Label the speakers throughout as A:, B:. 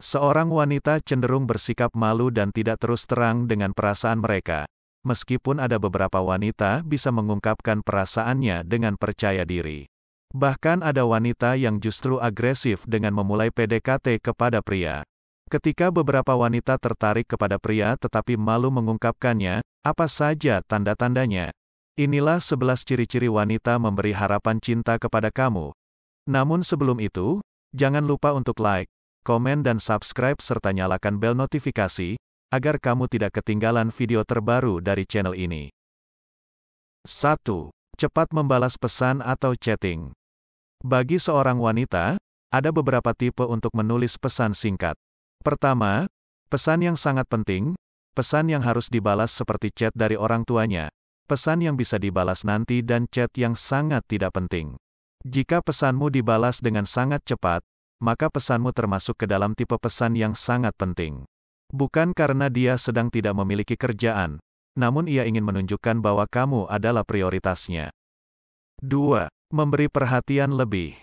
A: Seorang wanita cenderung bersikap malu dan tidak terus terang dengan perasaan mereka. Meskipun ada beberapa wanita bisa mengungkapkan perasaannya dengan percaya diri. Bahkan ada wanita yang justru agresif dengan memulai PDKT kepada pria. Ketika beberapa wanita tertarik kepada pria tetapi malu mengungkapkannya, apa saja tanda-tandanya? Inilah 11 ciri-ciri wanita memberi harapan cinta kepada kamu. Namun sebelum itu, jangan lupa untuk like, komen dan subscribe serta nyalakan bel notifikasi, agar kamu tidak ketinggalan video terbaru dari channel ini. 1. Cepat membalas pesan atau chatting. Bagi seorang wanita, ada beberapa tipe untuk menulis pesan singkat. Pertama, pesan yang sangat penting, pesan yang harus dibalas seperti chat dari orang tuanya, pesan yang bisa dibalas nanti dan chat yang sangat tidak penting. Jika pesanmu dibalas dengan sangat cepat, maka pesanmu termasuk ke dalam tipe pesan yang sangat penting. Bukan karena dia sedang tidak memiliki kerjaan, namun ia ingin menunjukkan bahwa kamu adalah prioritasnya. 2. Memberi perhatian lebih.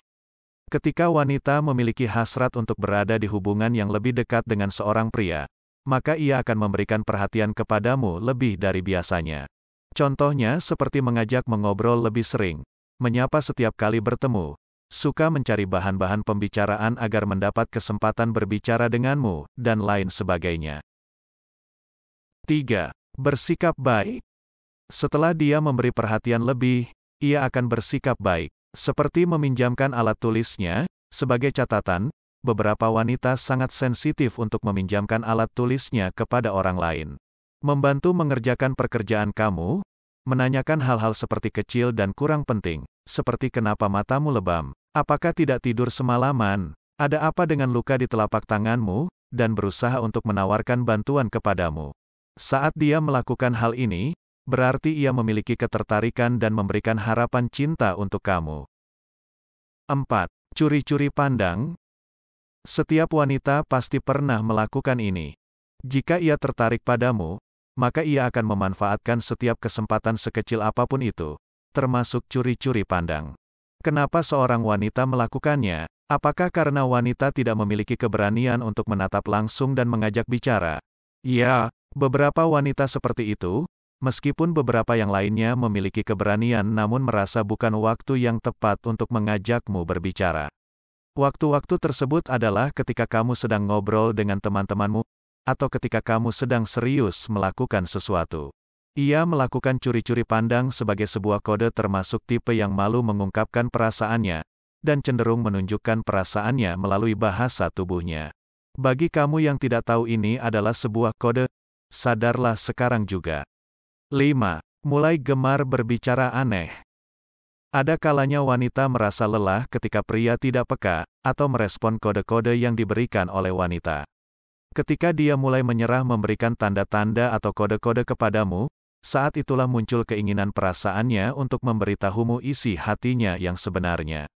A: Ketika wanita memiliki hasrat untuk berada di hubungan yang lebih dekat dengan seorang pria, maka ia akan memberikan perhatian kepadamu lebih dari biasanya. Contohnya seperti mengajak mengobrol lebih sering, menyapa setiap kali bertemu, suka mencari bahan-bahan pembicaraan agar mendapat kesempatan berbicara denganmu, dan lain sebagainya. 3. Bersikap baik. Setelah dia memberi perhatian lebih, ia akan bersikap baik, seperti meminjamkan alat tulisnya. Sebagai catatan, beberapa wanita sangat sensitif untuk meminjamkan alat tulisnya kepada orang lain. Membantu mengerjakan pekerjaan kamu, menanyakan hal-hal seperti kecil dan kurang penting, seperti kenapa matamu lebam, apakah tidak tidur semalaman, ada apa dengan luka di telapak tanganmu, dan berusaha untuk menawarkan bantuan kepadamu. Saat dia melakukan hal ini, berarti ia memiliki ketertarikan dan memberikan harapan cinta untuk kamu. 4. Curi-curi pandang. Setiap wanita pasti pernah melakukan ini. Jika ia tertarik padamu, maka ia akan memanfaatkan setiap kesempatan sekecil apapun itu, termasuk curi-curi pandang. Kenapa seorang wanita melakukannya? Apakah karena wanita tidak memiliki keberanian untuk menatap langsung dan mengajak bicara? Ya, beberapa wanita seperti itu, meskipun beberapa yang lainnya memiliki keberanian namun merasa bukan waktu yang tepat untuk mengajakmu berbicara. Waktu-waktu tersebut adalah ketika kamu sedang ngobrol dengan teman-temanmu, atau ketika kamu sedang serius melakukan sesuatu. Ia melakukan curi-curi pandang sebagai sebuah kode termasuk tipe yang malu mengungkapkan perasaannya, dan cenderung menunjukkan perasaannya melalui bahasa tubuhnya. Bagi kamu yang tidak tahu ini adalah sebuah kode, sadarlah sekarang juga. 5. Mulai gemar berbicara aneh. Ada kalanya wanita merasa lelah ketika pria tidak peka, atau merespon kode-kode yang diberikan oleh wanita. Ketika dia mulai menyerah memberikan tanda-tanda atau kode-kode kepadamu, saat itulah muncul keinginan perasaannya untuk memberitahumu isi hatinya yang sebenarnya.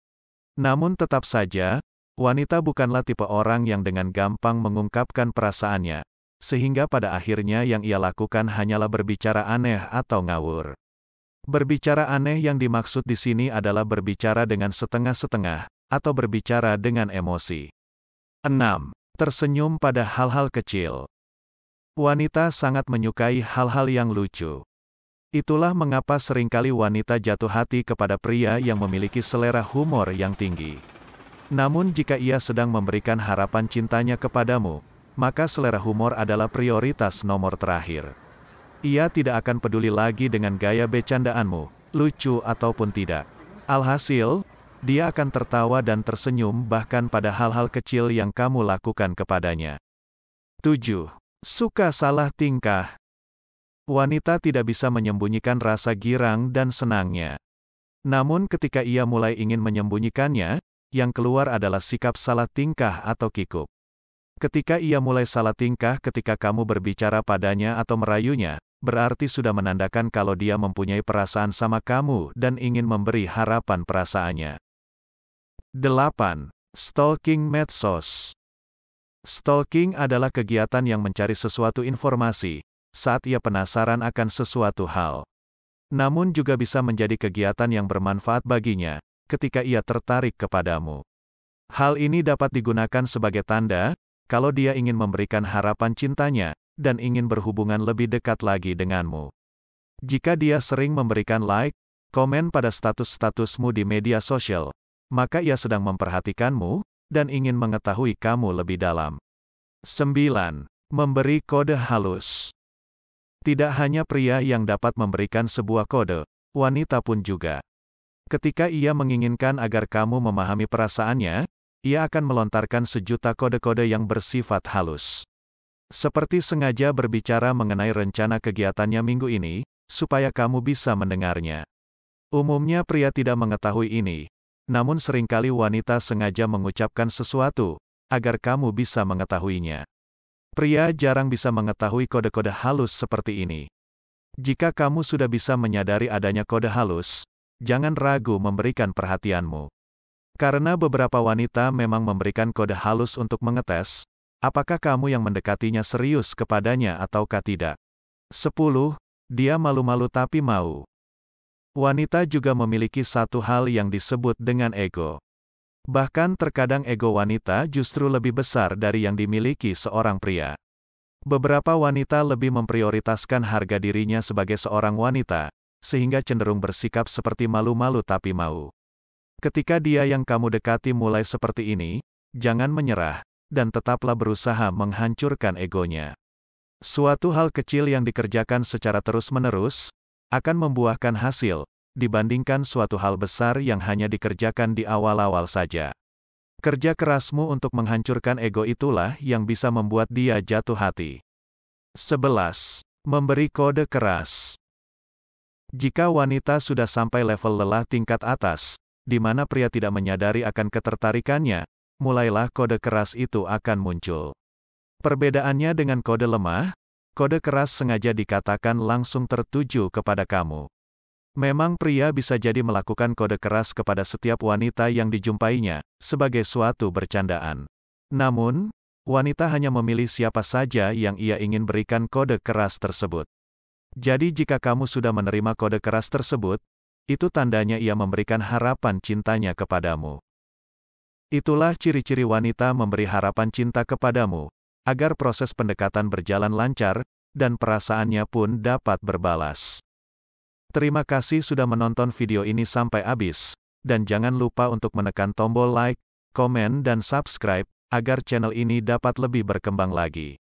A: Namun tetap saja, wanita bukanlah tipe orang yang dengan gampang mengungkapkan perasaannya, sehingga pada akhirnya yang ia lakukan hanyalah berbicara aneh atau ngawur. Berbicara aneh yang dimaksud di sini adalah berbicara dengan setengah-setengah, atau berbicara dengan emosi. 6. Tersenyum pada hal-hal kecil. Wanita sangat menyukai hal-hal yang lucu. Itulah mengapa seringkali wanita jatuh hati kepada pria yang memiliki selera humor yang tinggi. Namun jika ia sedang memberikan harapan cintanya kepadamu, maka selera humor adalah prioritas nomor terakhir. Ia tidak akan peduli lagi dengan gaya bercandaanmu, lucu ataupun tidak. Alhasil, dia akan tertawa dan tersenyum bahkan pada hal-hal kecil yang kamu lakukan kepadanya. 7. Suka salah tingkah. Wanita tidak bisa menyembunyikan rasa girang dan senangnya. Namun ketika ia mulai ingin menyembunyikannya, yang keluar adalah sikap salah tingkah atau kikuk. Ketika ia mulai salah tingkah ketika kamu berbicara padanya atau merayunya, berarti sudah menandakan kalau dia mempunyai perasaan sama kamu dan ingin memberi harapan perasaannya. 8. Stalking medsos. Stalking adalah kegiatan yang mencari sesuatu informasi, saat ia penasaran akan sesuatu hal. Namun juga bisa menjadi kegiatan yang bermanfaat baginya, ketika ia tertarik kepadamu. Hal ini dapat digunakan sebagai tanda, kalau dia ingin memberikan harapan cintanya, dan ingin berhubungan lebih dekat lagi denganmu. Jika dia sering memberikan like, komen pada status-statusmu di media sosial, maka ia sedang memperhatikanmu, dan ingin mengetahui kamu lebih dalam. 9. Memberi kode halus. Tidak hanya pria yang dapat memberikan sebuah kode, wanita pun juga. Ketika ia menginginkan agar kamu memahami perasaannya, ia akan melontarkan sejuta kode-kode yang bersifat halus. Seperti sengaja berbicara mengenai rencana kegiatannya minggu ini, supaya kamu bisa mendengarnya. Umumnya pria tidak mengetahui ini, namun seringkali wanita sengaja mengucapkan sesuatu, agar kamu bisa mengetahuinya. Pria jarang bisa mengetahui kode-kode halus seperti ini. Jika kamu sudah bisa menyadari adanya kode halus, jangan ragu memberikan perhatianmu. Karena beberapa wanita memang memberikan kode halus untuk mengetes, apakah kamu yang mendekatinya serius kepadanya ataukah tidak. 10. Dia malu-malu tapi mau. Wanita juga memiliki satu hal yang disebut dengan ego. Bahkan terkadang ego wanita justru lebih besar dari yang dimiliki seorang pria. Beberapa wanita lebih memprioritaskan harga dirinya sebagai seorang wanita, sehingga cenderung bersikap seperti malu-malu tapi mau. Ketika dia yang kamu dekati mulai seperti ini, jangan menyerah, dan tetaplah berusaha menghancurkan egonya. Suatu hal kecil yang dikerjakan secara terus-menerus, akan membuahkan hasil, dibandingkan suatu hal besar yang hanya dikerjakan di awal-awal saja. Kerja kerasmu untuk menghancurkan ego itulah yang bisa membuat dia jatuh hati. 11. Memberi kode keras. Jika wanita sudah sampai level lelah tingkat atas, di mana pria tidak menyadari akan ketertarikannya, mulailah kode keras itu akan muncul. Perbedaannya dengan kode lemah, kode keras sengaja dikatakan langsung tertuju kepada kamu. Memang pria bisa jadi melakukan kode keras kepada setiap wanita yang dijumpainya, sebagai suatu bercandaan. Namun, wanita hanya memilih siapa saja yang ia ingin berikan kode keras tersebut. Jadi jika kamu sudah menerima kode keras tersebut, itu tandanya ia memberikan harapan cintanya kepadamu. Itulah ciri-ciri wanita memberi harapan cinta kepadamu, agar proses pendekatan berjalan lancar, dan perasaannya pun dapat berbalas. Terima kasih sudah menonton video ini sampai habis, dan jangan lupa untuk menekan tombol like, komen dan subscribe, agar channel ini dapat lebih berkembang lagi.